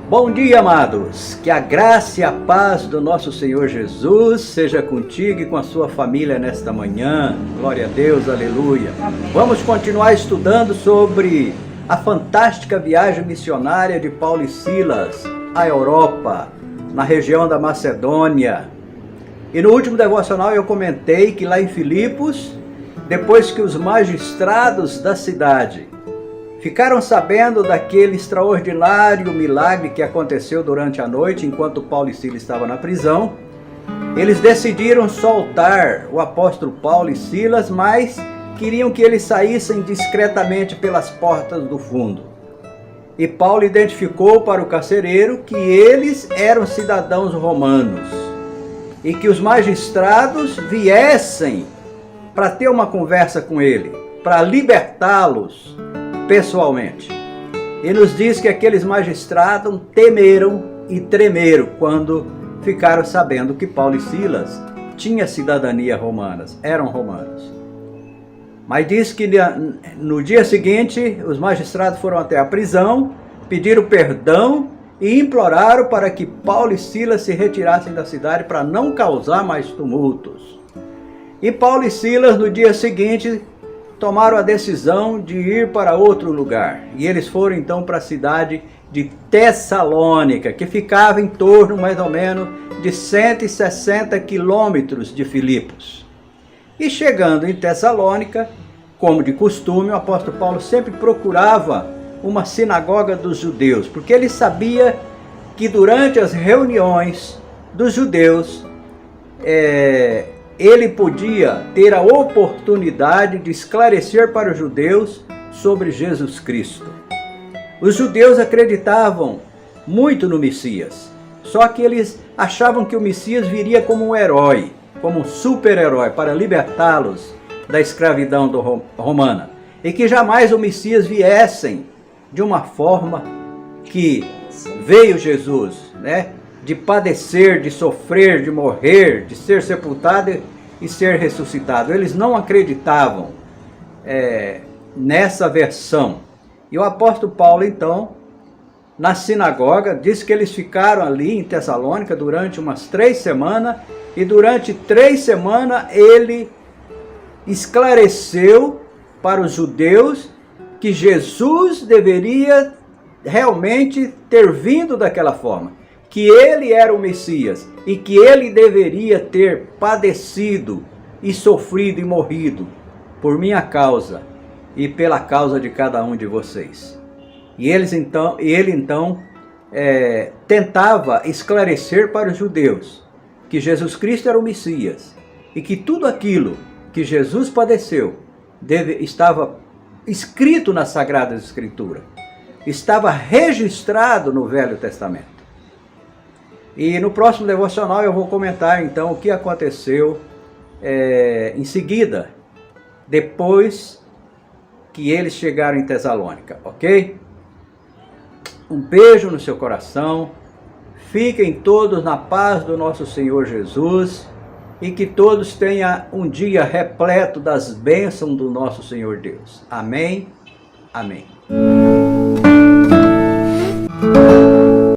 Bom dia, amados! Que a graça e a paz do nosso Senhor Jesus seja contigo e com a sua família nesta manhã. Glória a Deus, aleluia! Vamos continuar estudando sobre a fantástica viagem missionária de Paulo e Silas à Europa, na região da Macedônia. E no último devocional eu comentei que lá em Filipos, depois que os magistrados da cidade ficaram sabendo daquele extraordinário milagre que aconteceu durante a noite, enquanto Paulo e Silas estavam na prisão, eles decidiram soltar o apóstolo Paulo e Silas, mas queriam que eles saíssem discretamente pelas portas do fundo. E Paulo identificou para o carcereiro que eles eram cidadãos romanos e que os magistrados viessem para ter uma conversa com ele, para libertá-los pessoalmente. E nos diz que aqueles magistrados temeram e tremeram quando ficaram sabendo que Paulo e Silas tinham cidadania romana, eram romanos. Mas diz que no dia seguinte os magistrados foram até a prisão, pediram perdão e imploraram para que Paulo e Silas se retirassem da cidade para não causar mais tumultos. E Paulo e Silas no dia seguinte tomaram a decisão de ir para outro lugar. E eles foram então para a cidade de Tessalônica, que ficava em torno mais ou menos de 160 quilômetros de Filipos. E chegando em Tessalônica, como de costume, o apóstolo Paulo sempre procurava uma sinagoga dos judeus, porque ele sabia que durante as reuniões dos judeus, ele podia ter a oportunidade de esclarecer para os judeus sobre Jesus Cristo. Os judeus acreditavam muito no Messias, só que eles achavam que o Messias viria como um herói, como um super-herói para libertá-los da escravidão romana, e que jamais o Messias viessem de uma forma que veio Jesus, de padecer, de sofrer, de morrer, de ser sepultado e ser ressuscitado. Eles não acreditavam nessa versão. E o apóstolo Paulo, então, na sinagoga, disse que eles ficaram ali em Tessalônica durante umas 3 semanas, e durante 3 semanas ele esclareceu para os judeus que Jesus deveria realmente ter vindo daquela forma, que ele era o Messias e que ele deveria ter padecido e sofrido e morrido por minha causa e pela causa de cada um de vocês. E ele então tentava esclarecer para os judeus que Jesus Cristo era o Messias e que tudo aquilo que Jesus padeceu estava escrito nas Sagradas Escrituras, estava registrado no Velho Testamento. E no próximo devocional eu vou comentar então o que aconteceu em seguida, depois que eles chegaram em Tessalônica, ok? Um beijo no seu coração, fiquem todos na paz do nosso Senhor Jesus e que todos tenham um dia repleto das bênçãos do nosso Senhor Deus. Amém? Amém.